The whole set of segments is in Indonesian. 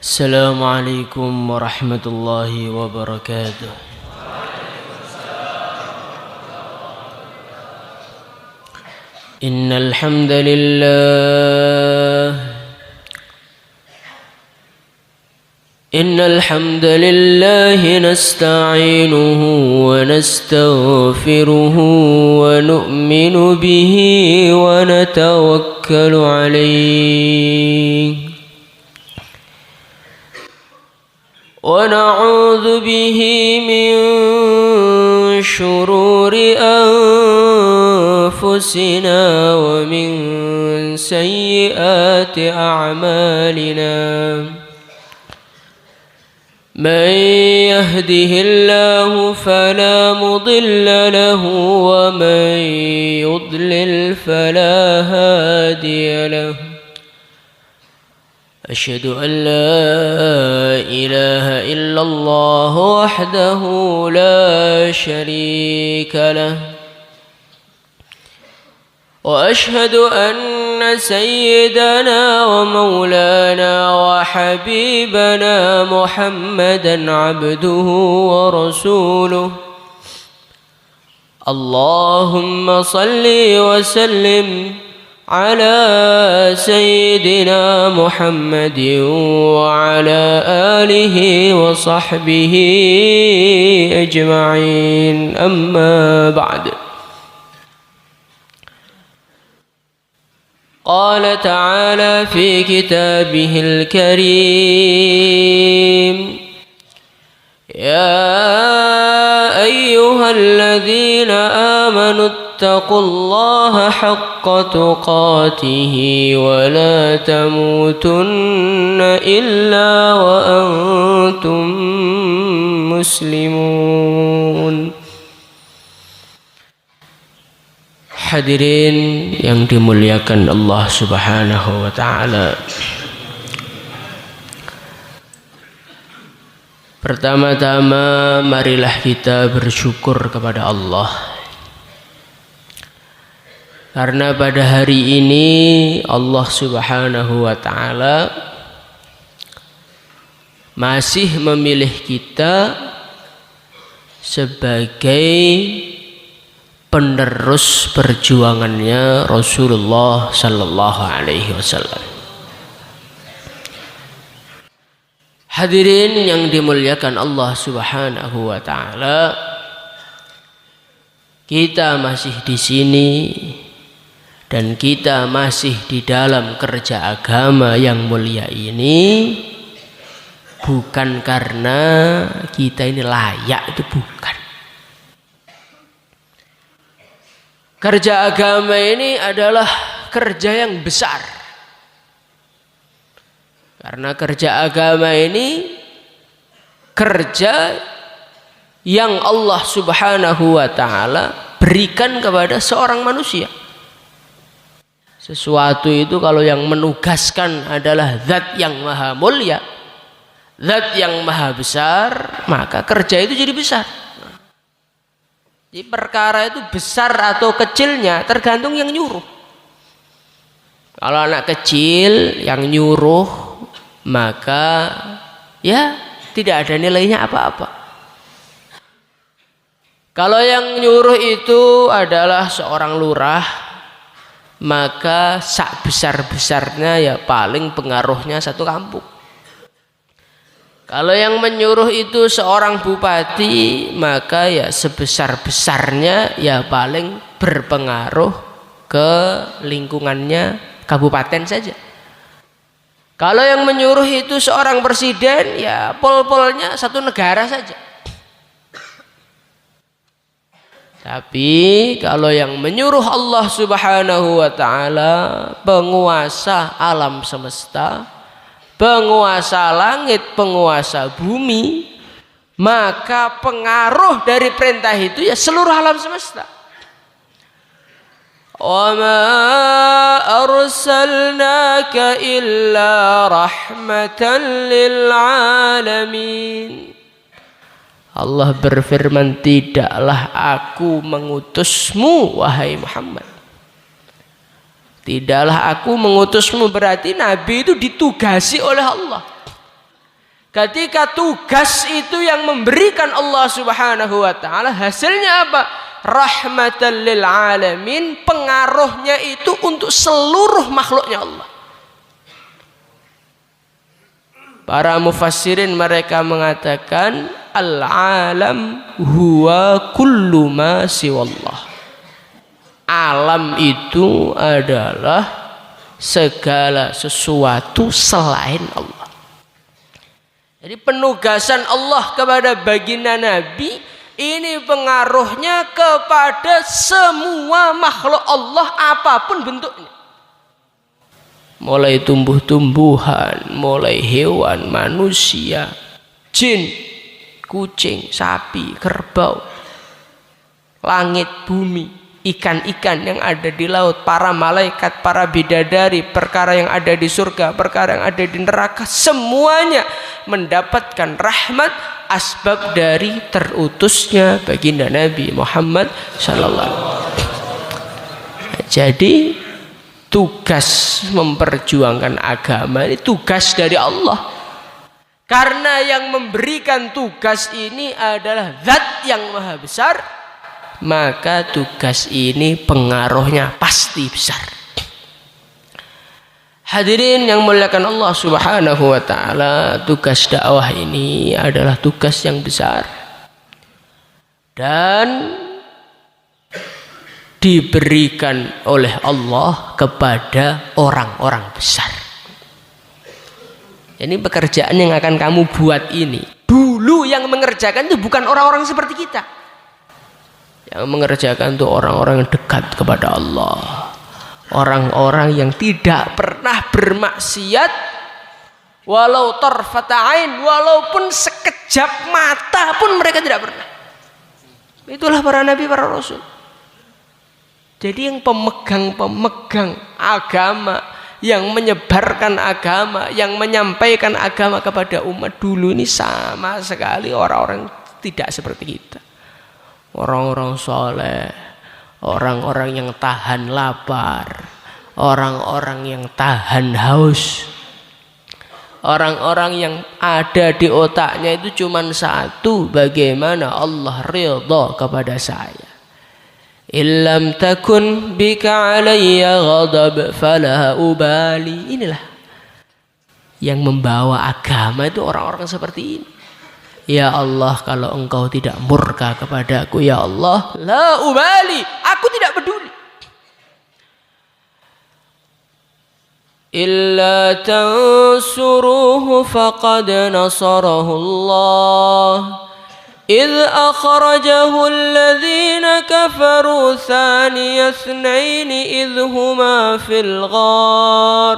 السلام عليكم ورحمة الله وبركاته. إن الحمد لله نستعينه ونستغفره ونؤمن به ونتوكل عليه ونعوذ به من شرور أنفسنا ومن سيئات أعمالنا. من يهده الله فلا مضل له ومن يضلل فلا هادي له. أشهد أن لا إله إلا الله وحده لا شريك له وأشهد أن سيدنا ومولانا وحبيبنا محمدا عبده ورسوله. اللهم صل وسلم على سيدنا محمد وعلى آله وصحبه أجمعين. أما بعد، قال تعالى في كتابه الكريم: يا أيها الذين آمنوا اتقوا الله حق تقاته ولا تموتن إلا وأنتم مسلمون. Hadirin yang dimuliakan Allah Subhanahu wa taala. Pertama-tama marilah kita bersyukur kepada Allah, karena pada hari ini Allah Subhanahu wa taala masih memilih kita sebagai penerus perjuangannya Rasulullah sallallahu alaihi wasallam. Hadirin yang dimuliakan Allah Subhanahu wa taala, kita masih di sini dan kita masih di dalam kerja agama yang mulia ini bukan karena kita ini layak, itu bukan. Kerja agama ini adalah kerja yang besar. Karena kerja agama ini kerja yang Allah Subhanahu wa taala berikan kepada seorang manusia. Sesuatu itu kalau yang menugaskan adalah zat yang maha mulia, zat yang maha besar, maka kerja itu jadi besar. Jadi perkara itu besar atau kecilnya tergantung yang nyuruh. Kalau anak kecil yang nyuruh, maka ya tidak ada nilainya apa-apa. Kalau yang nyuruh itu adalah seorang lurah, maka sak besar-besarnya ya paling pengaruhnya satu kampung. Kalau yang menyuruh itu seorang bupati, maka ya sebesar-besarnya ya paling berpengaruh ke lingkungannya kabupaten saja. Kalau yang menyuruh itu seorang presiden, ya pol-polnya satu negara saja. Tapi kalau yang menyuruh Allah Subhanahu wa taala, penguasa alam semesta, penguasa langit, penguasa bumi, maka pengaruh dari perintah itu ya seluruh alam semesta. Wa ma arsalnaka illa rahmatan lil alamin. Allah berfirman, tidaklah aku mengutusmu wahai Muhammad. Tidaklah aku mengutusmu, berarti Nabi itu ditugasi oleh Allah. Ketika tugas itu yang memberikan Allah Subhanahu wa taala, hasilnya apa? Rahmatan lil alamin, pengaruhnya itu untuk seluruh makhluknya Allah. Para mufassirin mereka mengatakan al-alam huwa kullu ma siwallah. Alam itu adalah segala sesuatu selain Allah. Jadi penugasan Allah kepada baginda Nabi ini pengaruhnya kepada semua makhluk Allah apapun bentuknya. Mulai tumbuh-tumbuhan, mulai hewan, manusia, jin, kucing, sapi, kerbau, langit, bumi, ikan-ikan yang ada di laut, para malaikat, para bidadari, perkara yang ada di surga, perkara yang ada di neraka, semuanya mendapatkan rahmat asbab dari terutusnya baginda Nabi Muhammad sallallahu alaihi wasallam. Jadi tugas memperjuangkan agama ini tugas dari Allah. Karena yang memberikan tugas ini adalah Zat yang Maha Besar, maka tugas ini pengaruhnya pasti besar. Hadirin yang muliakan Allah Subhanahu wa taala, tugas dakwah ini adalah tugas yang besar dan diberikan oleh Allah kepada orang-orang besar. Ini pekerjaan yang akan kamu buat ini. Dulu yang mengerjakan itu bukan orang-orang seperti kita. Yang mengerjakan itu orang-orang yang dekat kepada Allah. Orang-orang yang tidak pernah bermaksiat walau tarfata ain, walaupun sekejap mata pun mereka tidak pernah. Itulah para nabi, para rasul. Jadi yang pemegang agama, yang menyebarkan agama, yang menyampaikan agama kepada umat dulu ini sama sekali orang-orang tidak seperti kita. Orang-orang soleh, orang-orang yang tahan lapar, orang-orang yang tahan haus, orang-orang yang ada di otaknya itu cuma satu, bagaimana Allah ridha kepada saya. Illam takun bika alayya ghadab fala ubali. Inilah yang membawa agama itu orang-orang seperti ini. Ya Allah, kalau engkau tidak murka kepadaku, ya Allah, la ubali, aku tidak peduli. Illa tansuruhu faqad nasarahu Allah إذ أخرجه الذين كفروا ثاني اثنين إذ هما في الغار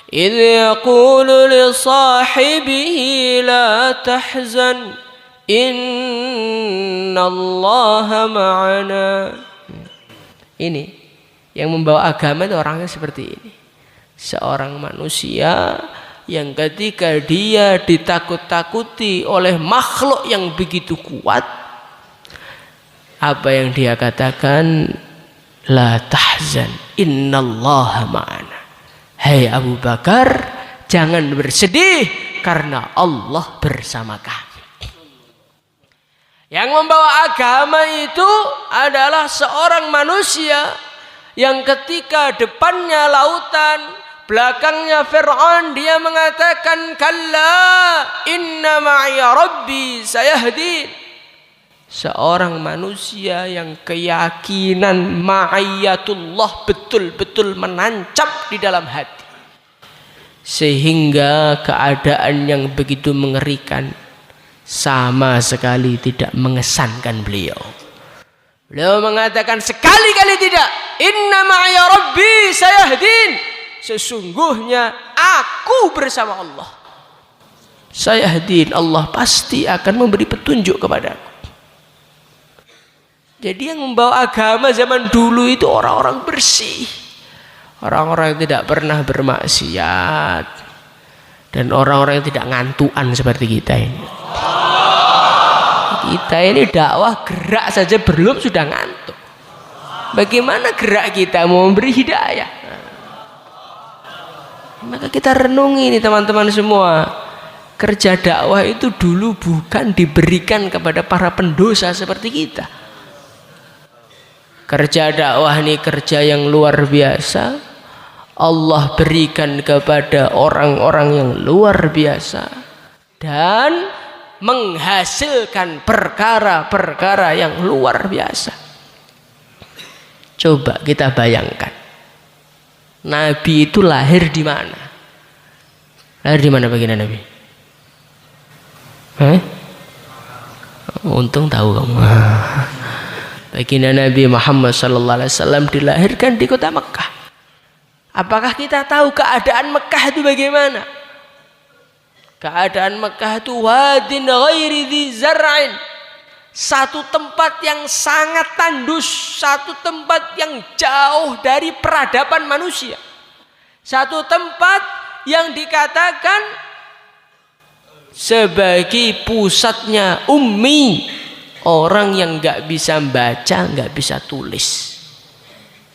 إذ يقول لصاحبه لا تحزن إن الله معنا. Ini yang membawa agama itu orangnya seperti ini. Seorang manusia yang ketika dia ditakut-takuti oleh makhluk yang begitu kuat, apa yang dia katakan? La tahzan, innallaha ma'ana. Hai Abu Bakar, jangan bersedih karena Allah bersama kami. Yang membawa agama itu adalah seorang manusia yang ketika depannya lautan, belakangnya Fir'aun, dia mengatakan kalla inna ma'iya rabbi sayahdin. Seorang manusia yang keyakinan ma'iyatullah betul-betul menancap di dalam hati, sehingga keadaan yang begitu mengerikan sama sekali tidak mengesankan beliau. Beliau mengatakan sekali-kali tidak, inna ma'iya rabbi sayahdin, sesungguhnya aku bersama Allah. Sayahdin, Allah pasti akan memberi petunjuk kepadaku. Jadi yang membawa agama zaman dulu itu orang-orang bersih, orang-orang yang tidak pernah bermaksiat, dan orang-orang yang tidak ngantuan seperti kita ini. Kita ini dakwah gerak saja belum sudah ngantuk. Bagaimana gerak kita mau memberi hidayah? Maka kita renungi ini teman-teman semua. Kerja dakwah itu dulu bukan diberikan kepada para pendosa seperti kita. Kerja dakwah ini kerja yang luar biasa. Allah berikan kepada orang-orang yang luar biasa dan menghasilkan perkara-perkara yang luar biasa. Coba kita bayangkan, Nabi itu lahir di mana? Lahir di mana baginda Nabi? Untung tahu kamu. Baginda Nabi Muhammad sallallahu alaihi wasallam dilahirkan di kota Mekah. Apakah kita tahu keadaan Mekah itu bagaimana? Keadaan Mekah itu wadin ghairi dzi zar'in. Satu tempat yang sangat tandus, satu tempat yang jauh dari peradaban manusia. Satu tempat yang dikatakan sebagai pusatnya ummi, orang yang nggak bisa baca, nggak bisa tulis.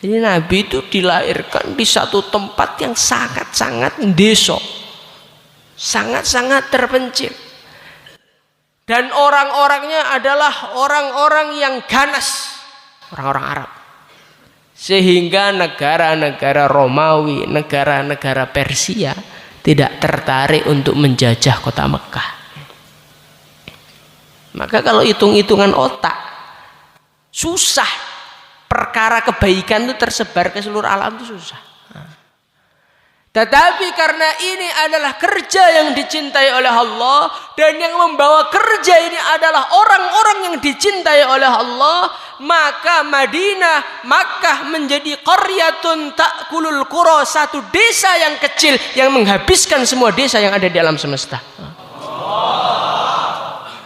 Jadi Nabi itu dilahirkan di satu tempat yang sangat-sangat desa, sangat-sangat terpencil, dan orang-orangnya adalah orang-orang yang ganas, orang-orang Arab, sehingga negara-negara Romawi, negara-negara Persia tidak tertarik untuk menjajah kota Mekah. Maka kalau hitung-hitungan otak, susah perkara kebaikan itu tersebar ke seluruh alam itu susah. Tetapi karena ini adalah kerja yang dicintai oleh Allah, dan yang membawa kerja ini adalah orang-orang yang dicintai oleh Allah, maka Madinah, Makkah menjadi qaryatun ta'kulul qura, satu desa yang kecil yang menghabiskan semua desa yang ada di alam semesta.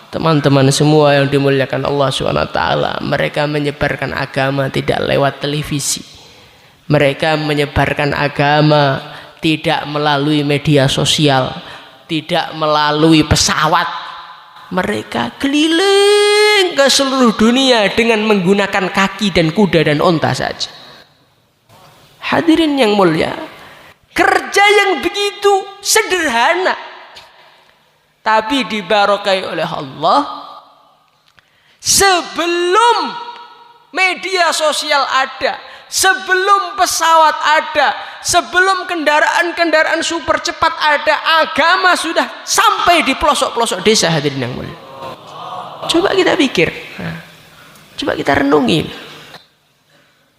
Teman-teman semua yang dimuliakan Allah SWT, mereka menyebarkan agama tidak lewat televisi. Mereka menyebarkan agama tidak melalui media sosial, tidak melalui pesawat. Mereka keliling ke seluruh dunia dengan menggunakan kaki dan kuda dan onta saja. Hadirin yang mulia, kerja yang begitu sederhana tapi dibarokai oleh Allah. Sebelum media sosial ada, sebelum pesawat ada, sebelum kendaraan-kendaraan super cepat ada, agama sudah sampai di pelosok-pelosok desa. Hadirin yang mulia, coba kita pikir, coba kita renungin.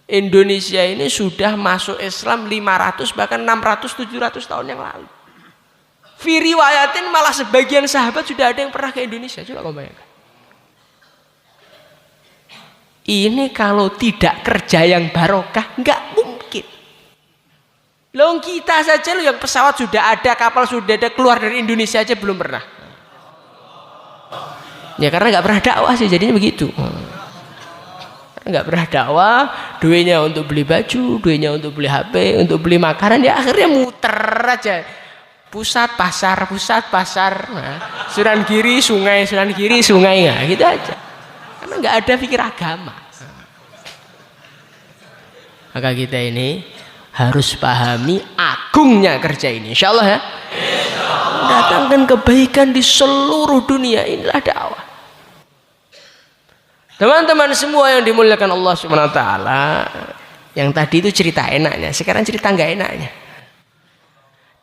Indonesia ini sudah masuk Islam 500 bahkan 600 700 tahun yang lalu. Fi riwayatin malah sebagian sahabat sudah ada yang pernah ke Indonesia. Coba kamu bayangkan. Ini kalau tidak kerja yang barokah nggak mungkin. Loh, kita saja loh yang pesawat sudah ada, kapal sudah ada, keluar dari Indonesia aja belum pernah. Ya karena nggak pernah dakwah sih, jadinya begitu. Nggak pernah dakwah, duitnya untuk beli baju, duitnya untuk beli HP, untuk beli makanan, ya akhirnya muter aja. Pusat pasar, nah, sunan kiri sungai, nah, gitu aja. Karena nggak ada pikir agama. Maka kita ini harus pahami agungnya kerja ini, insya Allah ya. Datangkan kebaikan di seluruh dunia, inilah dakwah. Teman-teman semua yang dimuliakan Allah Subhanahu wa taala, yang tadi itu cerita enaknya, sekarang cerita nggak enaknya.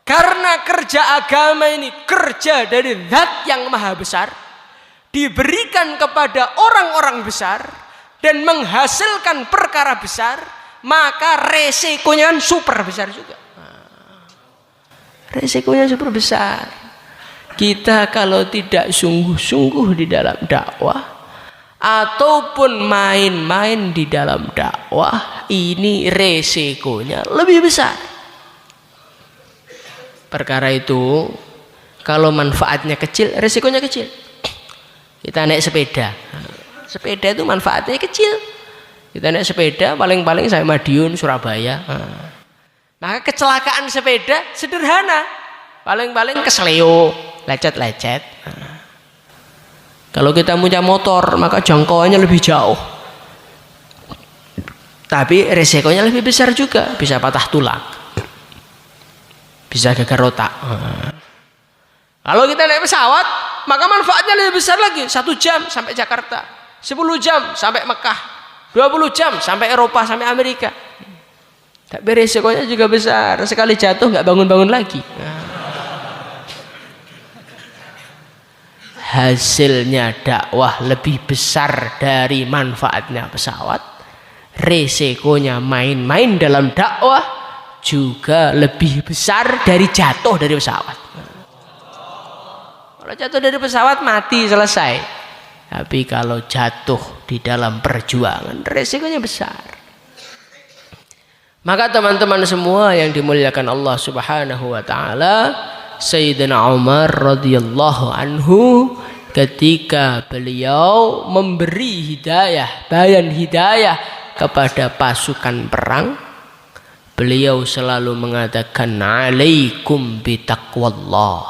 Karena kerja agama ini kerja dari Zat yang Maha Besar, diberikan kepada orang-orang besar dan menghasilkan perkara besar, maka resikonya super besar juga. Resikonya super besar. Kita kalau tidak sungguh-sungguh di dalam dakwah ataupun main-main di dalam dakwah, ini resikonya lebih besar. Perkara itu kalau manfaatnya kecil, resikonya kecil. Kita naik sepeda, sepeda itu manfaatnya kecil. Kita naik sepeda paling-paling sampai Madiun, Surabaya. Maka kecelakaan sepeda sederhana, paling-paling kesleo, lecet-lecet. Kalau kita punya motor, maka jangkauannya lebih jauh. Tapi resikonya lebih besar juga, bisa patah tulang, bisa gegar otak. Kalau kita naik pesawat, maka manfaatnya lebih besar lagi. 1 jam sampai Jakarta, 10 jam sampai Mekah, 20 jam sampai Eropa, sampai Amerika. Tapi resikonya juga besar. Sekali jatuh nggak bangun-bangun lagi. Hasilnya dakwah lebih besar dari manfaatnya pesawat. Resikonya main-main dalam dakwah juga lebih besar dari jatuh dari pesawat. Kalau jatuh dari pesawat mati selesai. Tapi kalau jatuh di dalam perjuangan resikonya besar. Maka teman-teman semua yang dimuliakan Allah Subhanahu wa taala, Sayyidina Umar radhiyallahu anhu ketika beliau memberi hidayah, bayan hidayah kepada pasukan perang, beliau selalu mengatakan alaikum bitaqwallah.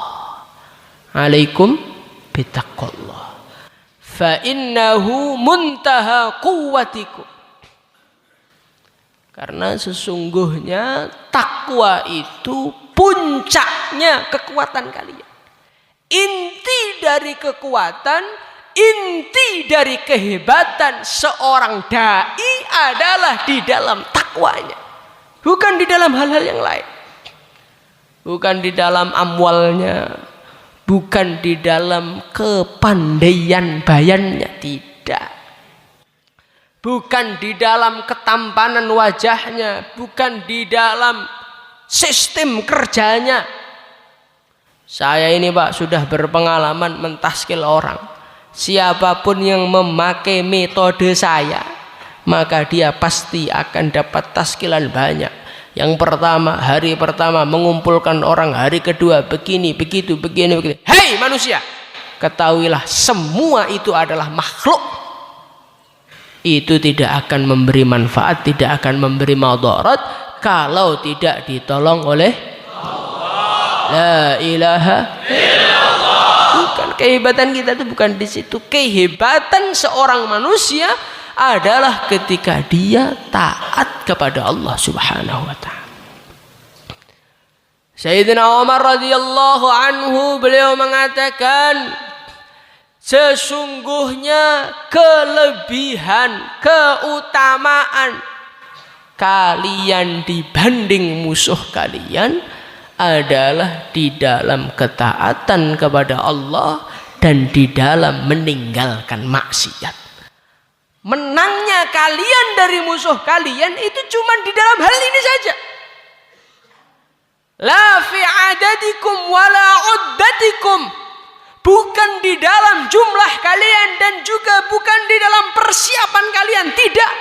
Alaikum bitaqwallah. Fa innahu muntaha quwwatikum. Karena sesungguhnya takwa itu puncaknya kekuatan kalian. Inti dari kekuatan, inti dari kehebatan seorang dai adalah di dalam takwanya. Bukan di dalam hal-hal yang lain. Bukan di dalam amwalnya, bukan di dalam kepandaian bayannya, tidak. Bukan di dalam ketampanan wajahnya, bukan di dalam sistem kerjanya. Saya ini Pak sudah berpengalaman mentaskil orang. Siapapun yang memakai metode saya, maka dia pasti akan dapat taskilan banyak. Yang pertama, hari pertama mengumpulkan orang, hari kedua begini, begitu, begini, begitu. Hei manusia, ketahuilah semua itu adalah makhluk. Itu tidak akan memberi manfaat, tidak akan memberi madarat kalau tidak ditolong oleh Allah. La ilaha illallah. Bukan kehebatan kita itu bukan di situ. Kehebatan seorang manusia adalah ketika dia taat kepada Allah Subhanahu wa taala. Sayyidina Umar radhiyallahu anhu beliau mengatakan, sesungguhnya kelebihan, keutamaan kalian dibanding musuh kalian adalah di dalam ketaatan kepada Allah dan di dalam meninggalkan maksiat. Menangnya kalian dari musuh kalian itu cuma di dalam hal ini saja. La fi adadikum wala uddatikum. Bukan di dalam jumlah kalian dan juga bukan di dalam persiapan kalian. Tidak.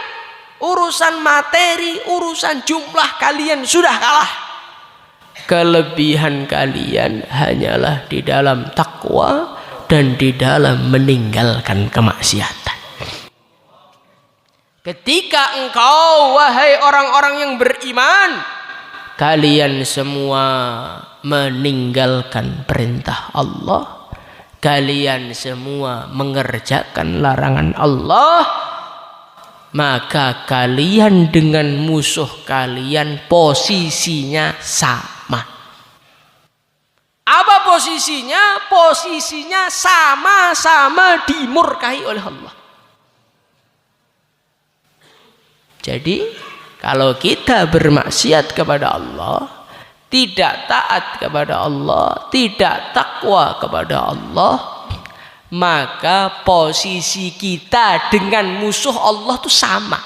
Urusan materi, urusan jumlah kalian sudah kalah. Kelebihan kalian hanyalah di dalam takwa dan di dalam meninggalkan kemaksiatan. Ketika engkau, wahai orang-orang yang beriman, kalian semua meninggalkan perintah Allah, kalian semua mengerjakan larangan Allah, maka kalian dengan musuh kalian posisinya sama. Apa posisinya? Posisinya sama-sama dimurkai oleh Allah. Jadi kalau kita bermaksiat kepada Allah, tidak taat kepada Allah, tidak takwa kepada Allah, maka posisi kita dengan musuh Allah itu sama.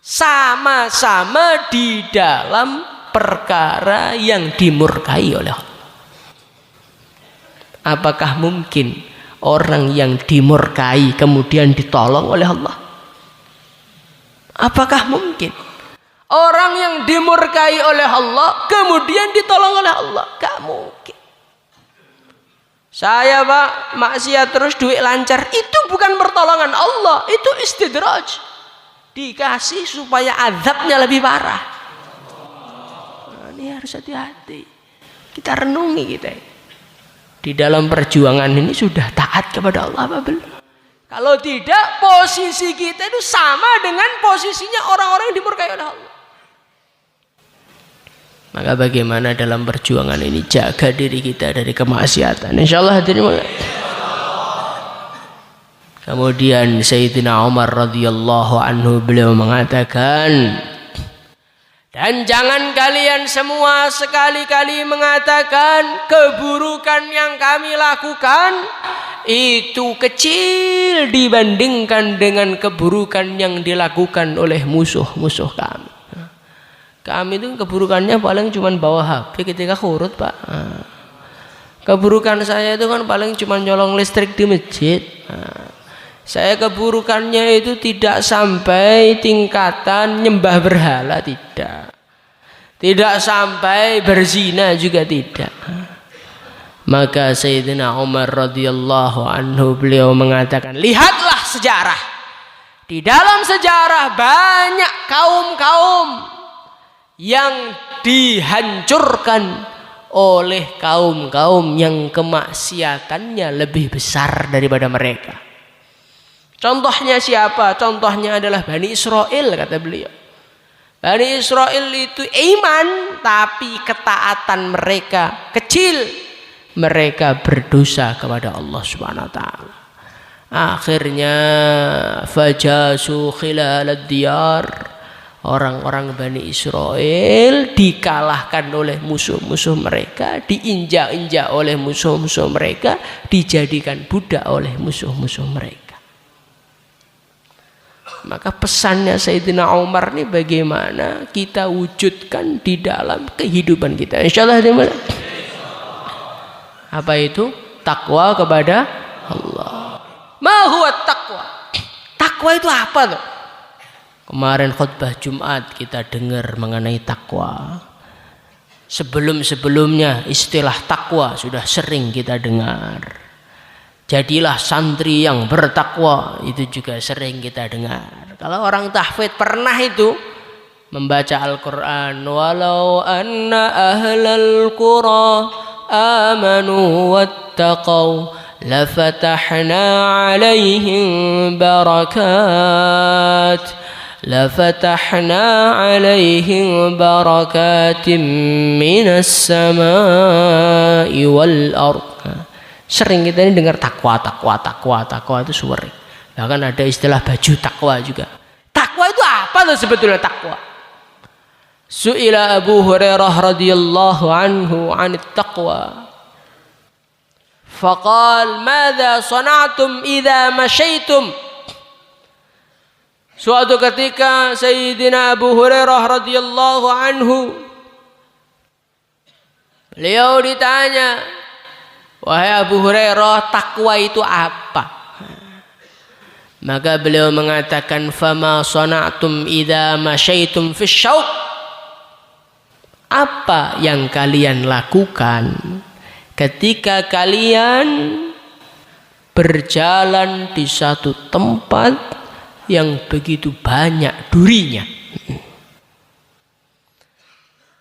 Sama-sama di dalam perkara yang dimurkai oleh Allah. Apakah mungkin orang yang dimurkai kemudian ditolong oleh Allah? Apakah mungkin orang yang dimurkai oleh Allah kemudian ditolong oleh Allah? Gak mungkin. Saya Pak maksiat terus duit lancar, itu bukan pertolongan Allah, itu istidraj. Dikasih supaya azabnya lebih parah. Nah, ini harus hati-hati. Kita renungi kita. Di dalam perjuangan ini sudah taat kepada Allah apa belum? Kalau tidak, posisi kita itu sama dengan posisinya orang-orang yang dimurkai oleh Allah. Maka bagaimana dalam perjuangan ini jaga diri kita dari kemaksiatan. Insyaallah hadirin. Kemudian Sayyidina Umar radhiyallahu anhu beliau mengatakan, dan jangan kalian semua sekali-kali mengatakan keburukan yang kami lakukan itu kecil dibandingkan dengan keburukan yang dilakukan oleh musuh-musuh kami. Kami itu keburukannya paling cuma bawa HP ketika khurut, Pak. Keburukan saya itu kan paling cuma nyolong listrik di masjid. Saya keburukannya itu tidak sampai tingkatan nyembah berhala, tidak. Tidak sampai berzina juga tidak. Maka Sayyidina Umar radhiyallahu anhu beliau mengatakan, lihatlah sejarah. Di dalam sejarah banyak kaum-kaum yang dihancurkan oleh kaum-kaum yang kemaksiatannya lebih besar daripada mereka. Contohnya siapa? Contohnya adalah Bani Israel, kata beliau. Bani Israel itu iman, tapi ketaatan mereka kecil. Mereka berdosa kepada Allah Subhanahu wa taala. Akhirnya fajasu khilalad diyar. Orang-orang Bani Israel dikalahkan oleh musuh-musuh mereka, diinjak-injak oleh musuh-musuh mereka, dijadikan budak oleh musuh-musuh mereka. Maka pesannya Sayyidina Umar ini bagaimana kita wujudkan di dalam kehidupan kita. Insyaallah dimana? Apa itu? Takwa kepada Allah. Ma huwa taqwa? Takwa itu apa tuh? Kemarin khutbah Jumat kita dengar mengenai takwa. Sebelum-sebelumnya istilah takwa sudah sering kita dengar. Jadilah santri yang bertakwa, itu juga sering kita dengar. Kalau orang tahfidz pernah itu membaca Al-Quran, walau anna ahlal qura amanu wattaqaw lafatahna alaihim barakatim minas samai wal ardh. Sering kita ini dengar takwa itu sering. Bahkan ada istilah baju takwa juga. Takwa itu apa tuh sebetulnya takwa? Su'ila Abu Hurairah radhiyallahu anhu 'anit taqwa. Faqal, "Madza sana'tum idza masyaitum?" Suatu ketika Sayyidina Abu Hurairah radhiyallahu anhu beliau ditanya, wahai Abu Hurairah, takwa itu apa? Maka beliau mengatakan, fama sana'tum idza masyaitum fis syauq. Apa yang kalian lakukan ketika kalian berjalan di satu tempat yang begitu banyak durinya?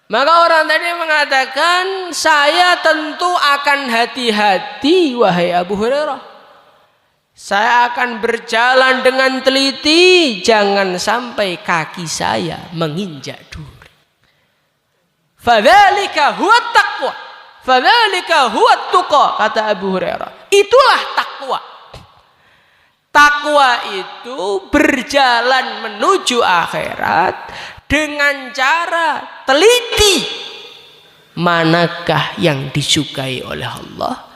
Maka orang tadi mengatakan, saya tentu akan hati-hati wahai Abu Hurairah. Saya akan berjalan dengan teliti, jangan sampai kaki saya menginjak duri. Fadzalika huwa taqwa. Fadzalika huwa tuqa, kata Abu Hurairah. Itulah takwa. Takwa itu berjalan menuju akhirat dengan cara teliti. Manakah yang disukai oleh Allah,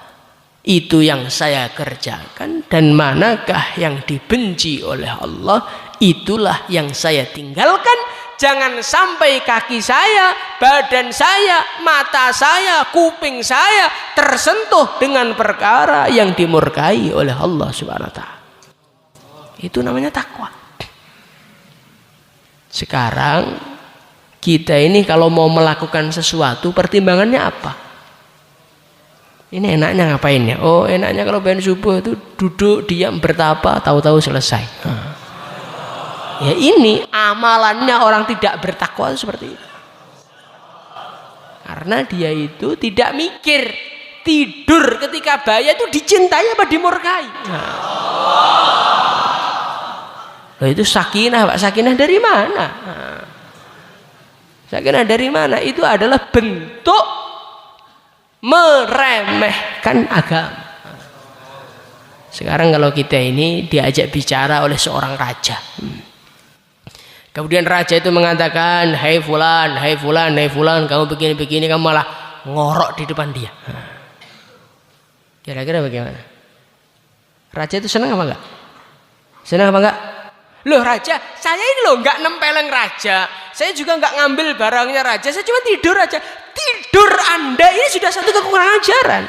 itu yang saya kerjakan, dan manakah yang dibenci oleh Allah, itulah yang saya tinggalkan. Jangan sampai kaki saya, badan saya, mata saya, kuping saya tersentuh dengan perkara yang dimurkai oleh Allah Subhanahu wa taala. Itu namanya takwa. Sekarang kita ini kalau mau melakukan sesuatu, pertimbangannya apa? Ini enaknya ngapain ya? Oh, enaknya kalau bangun subuh itu duduk diam bertapa, tahu-tahu selesai. Ya ini amalannya orang tidak bertakwa seperti itu. Karena dia itu tidak mikir, tidur ketika bahaya itu dicintai apa dimurkai. Itu sakinah, Pak. Sakinah dari mana? Sakinah dari mana? Itu adalah bentuk meremehkan agama. Sekarang kalau kita ini diajak bicara oleh seorang raja, kemudian raja itu mengatakan, hai fulan, hai fulan, hai fulan, kamu begini-begini, kamu malah ngorok di depan dia. Kira-kira bagaimana? Raja itu senang apa enggak? Senang apa enggak? Loh raja, saya ini loh enggak nempeleng raja, saya juga enggak ngambil barangnya raja, saya cuma tidur aja. Tidur Anda ini sudah satu kekurangan ajaran.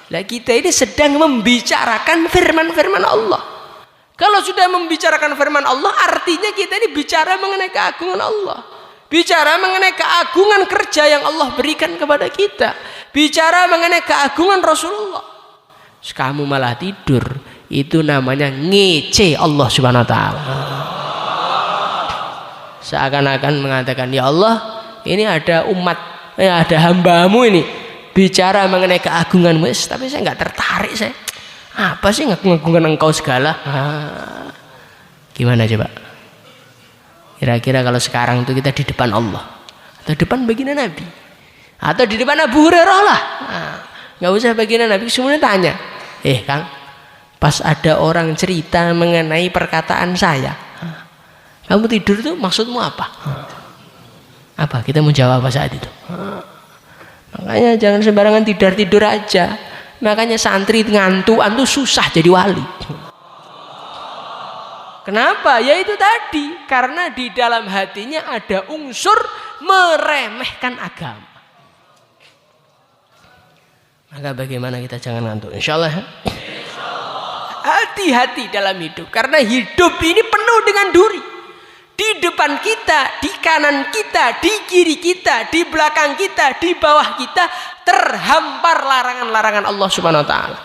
Nah kita ini sedang membicarakan firman-firman Allah. Kalau sudah membicarakan firman Allah, artinya kita ini bicara mengenai keagungan Allah, bicara mengenai keagungan kerja yang Allah berikan kepada kita, bicara mengenai keagungan Rasulullah. Kamu malah tidur, itu namanya ngece Allah Subhanahu wa taala. Seakan-akan mengatakan, ya Allah, ini ada umat, ada hambamu ini bicara mengenai keagunganmu, tapi saya nggak tertarik, saya apa sih ngagungkan engkau segala. Gimana coba? Kira-kira kalau sekarang itu kita di depan Allah, atau depan baginda Nabi, atau di depan Abu Hurairah lah, nggak usah baginda Nabi, semuanya tanya, Kang, pas ada orang cerita mengenai perkataan saya, kamu tidur itu maksudmu apa? Apa? Kita mau jawab apa saat itu? Makanya jangan sembarangan tidur aja. Makanya santri ngantuk susah jadi wali. Kenapa? Ya itu tadi, karena di dalam hatinya ada unsur meremehkan agama. Maka bagaimana kita jangan ngantuk? Insyaallah. Hati-hati dalam hidup, karena hidup ini penuh dengan duri. Di depan kita, di kanan kita, di kiri kita, di belakang kita, di bawah kita terhampar larangan-larangan Allah Subhanahu wa taala.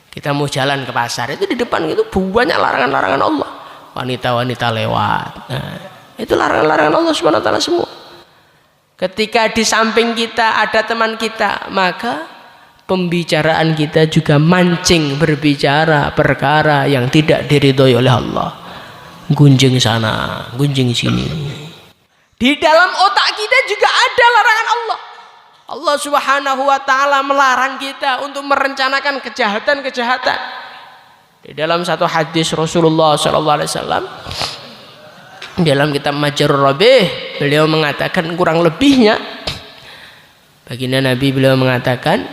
Kita mau jalan ke pasar, itu di depan itu banyak larangan-larangan Allah. Wanita-wanita lewat. Nah, itu larangan-larangan Allah Subhanahu wa taala semua. Ketika di samping kita ada teman kita, maka pembicaraan kita juga mancing berbicara perkara yang tidak diridhoi oleh Allah. Gunjing sana, gunjing sini. Di dalam otak kita juga ada larangan Allah. Allah Subhanahu wa taala melarang kita untuk merencanakan kejahatan-kejahatan. Di dalam satu hadis Rasulullah sallallahu alaihi wasallam, dalam kitab Majrur Rabih, beliau mengatakan kurang lebihnya, baginda Nabi beliau mengatakan,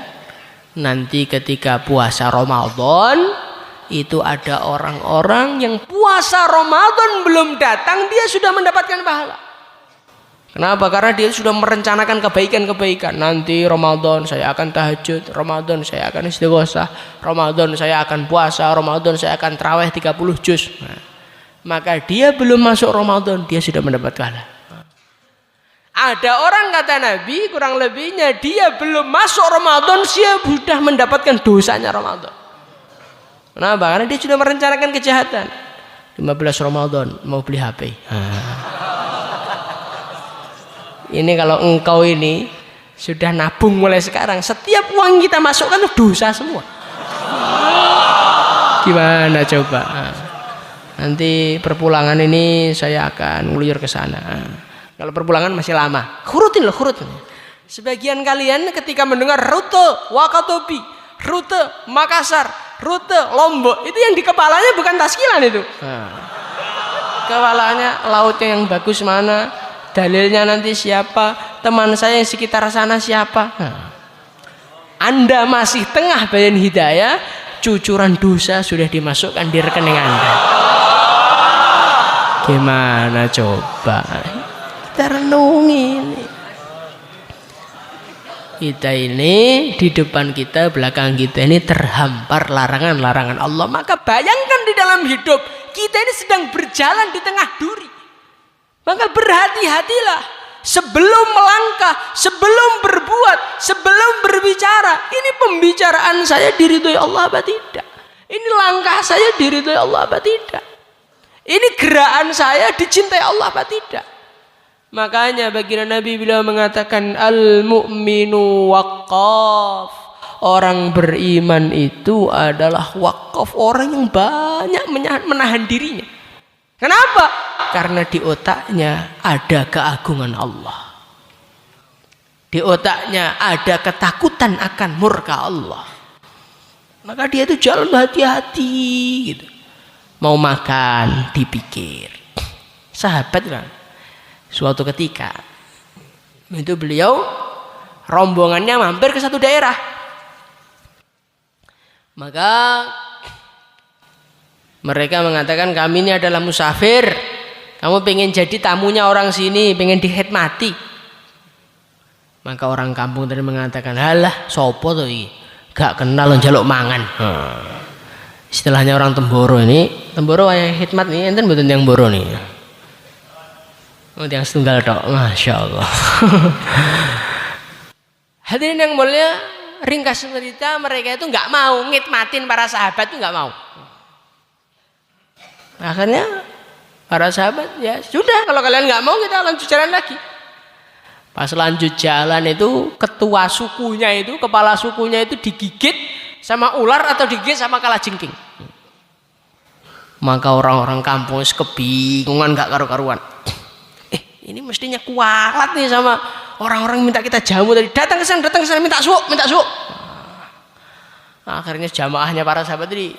nanti ketika puasa Ramadan itu ada orang-orang yang puasa Ramadan belum datang, dia sudah mendapatkan pahala. Kenapa? Karena dia sudah merencanakan kebaikan-kebaikan. Nanti Ramadan saya akan tahajud, Ramadan saya akan istighosah, Ramadan saya akan puasa, Ramadan saya akan tarawih 30 juz. Nah, maka dia belum masuk Ramadan, dia sudah mendapat pahala. Ada orang, kata Nabi, kurang lebihnya dia belum masuk Ramadan, dia sudah mendapatkan dosanya Ramadan. Kenapa? Karena dia sudah merencanakan kejahatan. 15 Ramadan mau beli HP. Ini kalau engkau ini sudah nabung mulai sekarang, setiap uang kita masukkan itu dosa semua. Gimana coba? Nanti perpulangan ini saya akan ngulur ke sana. Kalau perpulangan masih lama, khurutin loh, khurutin. Sebagian kalian ketika mendengar rute Wakatobi, rute Makassar, rute Lombok, itu yang di kepalanya bukan taskilan itu. Kepalanya lautnya yang bagus mana, dalilnya nanti siapa, teman saya yang sekitar sana siapa. Anda masih tengah bayan hidayah, cucuran dosa sudah dimasukkan di rekening Anda. Gimana coba? Kita renungi ini. Kita ini di depan kita, belakang kita ini terhampar larangan-larangan Allah. Maka bayangkan di dalam hidup kita ini sedang berjalan di tengah duri. Maka berhati-hatilah sebelum melangkah, sebelum berbuat, sebelum berbicara. Ini pembicaraan saya diridhoi Allah apa tidak? Ini langkah saya diridhoi Allah apa tidak? Ini gerakan saya dicintai Allah apa tidak? Makanya baginda Nabi beliau mengatakan al-mu'minu waqaf. Orang beriman itu adalah waqaf, orang yang banyak menahan dirinya. Kenapa? Karena di otaknya ada keagungan Allah. Di otaknya ada ketakutan akan murka Allah. Maka dia itu jalan hati-hati gitu. Mau makan dipikir. Sahabat kan, suatu ketika itu beliau rombongannya mampir ke satu daerah. Maka mereka mengatakan, kami ini adalah musafir. Kamu pengen jadi tamunya orang sini, pengen dihormati. Maka orang kampung tadi mengatakan, halah sopo tuh iki, gak kenal njaluk mangan. Istilahnya orang Temboro ini, Temboro yang khidmat nih, enten mboten yang Boro nih. Oh, yang setunggal tok, masya Allah. Hadirin yang mulia, ringkas cerita, mereka itu nggak mau ngidmatin para sahabat, itu nggak mau. Akhirnya para sahabat, ya sudah, kalau kalian nggak mau kita lanjut jalan lagi. Pas lanjut jalan itu ketua sukunya itu, kepala sukunya itu digigit sama ular atau digigit sama kalajengking. Maka orang-orang kampung kebingungan, nggak karu-karuan. Ini mestinya kualat nih sama orang-orang minta kita jamu tadi. Datang ke sana minta suuk. Akhirnya jamaahnya para sahabat tadi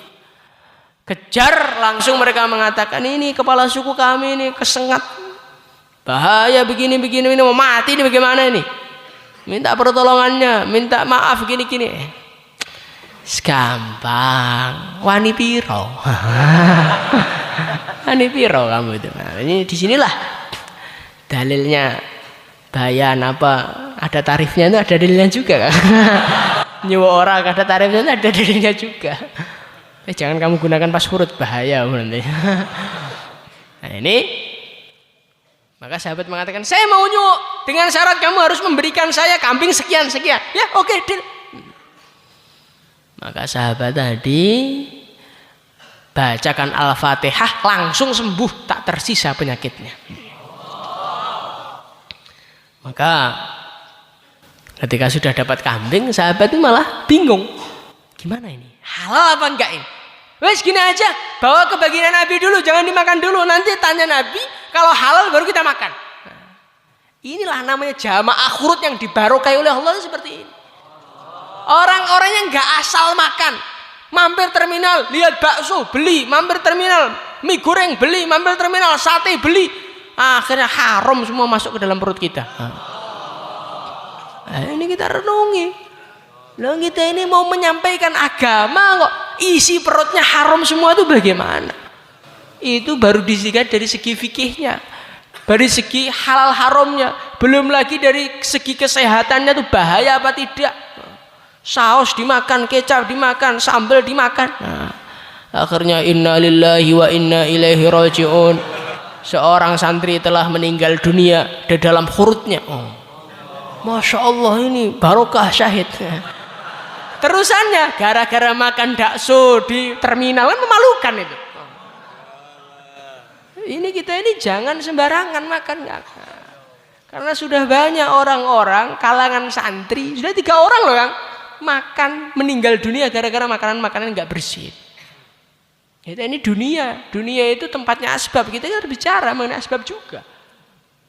kejar, langsung mereka mengatakan, ini kepala suku kami ini kesengat. Bahaya begini mau mati ini, bagaimana ini? Minta pertolongannya, minta maaf gini. Gampang. Wani piro. Wani piro kamu itu. Nah, ini disinilah dalilnya bayan apa, ada tarifnya itu, ada dalilnya juga kan. Nyewa orang ada tarifnya itu, ada dalilnya juga. Jangan kamu gunakan pas huruf, bahaya nanti. Nah ini, maka sahabat mengatakan, saya mau nyuwuk dengan syarat kamu harus memberikan saya kambing sekian. Ya oke, deal. Maka sahabat tadi bacakan Al-Fatihah, langsung sembuh, tak tersisa penyakitnya. Maka ketika sudah dapat kambing, sahabat itu malah bingung. Gimana ini? Halal apa enggak ini? Wes gini aja, bawa ke baginda Nabi dulu, jangan dimakan dulu. Nanti tanya Nabi, kalau halal baru kita makan. Nah, inilah namanya jamaah khurut yang dibarokai oleh Allah seperti ini. Orang-orang yang enggak asal makan. Mampir terminal, lihat bakso, beli. Mampir terminal, mie goreng, beli. Mampir terminal, sate, beli. Akhirnya haram semua masuk ke dalam perut kita. Nah, ini kita renungi. Loh, kita ini mau menyampaikan agama kok isi perutnya haram semua, itu bagaimana? Itu baru disikat dari segi fikihnya, dari segi halal haramnya, belum lagi dari segi kesehatannya itu bahaya apa tidak. Saus dimakan, kecap dimakan, sambal dimakan. Nah, akhirnya inna lillahi wa inna ilaihi raji'un. Seorang santri telah meninggal dunia di dalam khurutnya. Oh, masya Allah, ini barokah syahid. Terusannya gara-gara makan bakso di terminal, kan memalukan itu. Ini kita ini jangan sembarangan makan. Karena sudah banyak orang-orang kalangan santri, sudah 3 orang loh yang makan meninggal dunia gara-gara makanan-makanan nggak bersih. Ini dunia itu tempatnya asbab. Kita harus bicara mengenai asbab juga.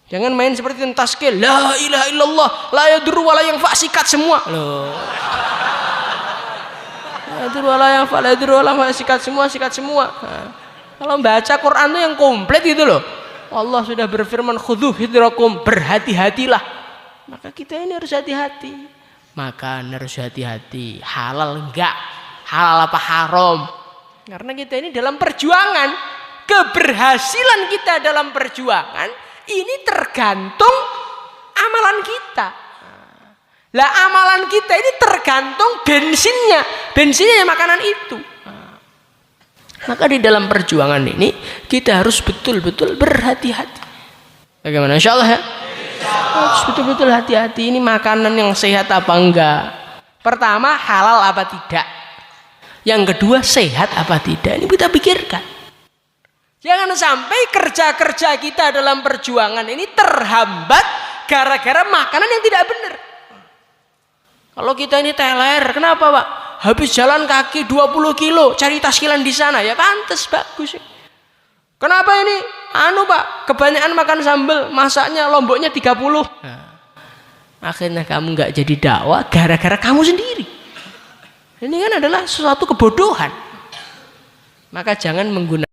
Jangan main seperti taskil, la ilaha illallah, la yadurru wa la yanfa, sikat semua. Loh. La yadurru wa la yanfa, la yadurru wa la yanfa, sikat semua. Nah, kalau baca Quran itu yang komplit gitu loh. Allah sudah berfirman, khudhu hidrakum, berhati-hatilah. Maka kita ini harus hati-hati. Makan harus hati-hati. Halal enggak? Halal apa haram? Karena kita ini dalam perjuangan, keberhasilan kita dalam perjuangan ini tergantung amalan kita. Lah amalan kita ini tergantung bensinnya makanan itu. Maka di dalam perjuangan ini kita harus betul-betul berhati-hati. Bagaimana? Insya Allah ya. Harus betul-betul hati-hati. Ini makanan yang sehat apa enggak? Pertama, halal apa tidak? Yang kedua, sehat apa tidak? Ini kita pikirkan. Jangan sampai kerja-kerja kita dalam perjuangan ini terhambat gara-gara makanan yang tidak benar. Kalau kita ini teler, kenapa Pak? Habis jalan kaki 20 kilo, cari taskilan di sana, ya pantas, bagus. Kenapa ini? Anu Pak, kebanyakan makan sambal, masaknya lomboknya 30. Nah, akhirnya kamu nggak jadi dakwah gara-gara kamu sendiri. Ini kan adalah suatu kebodohan. Maka jangan menggunakan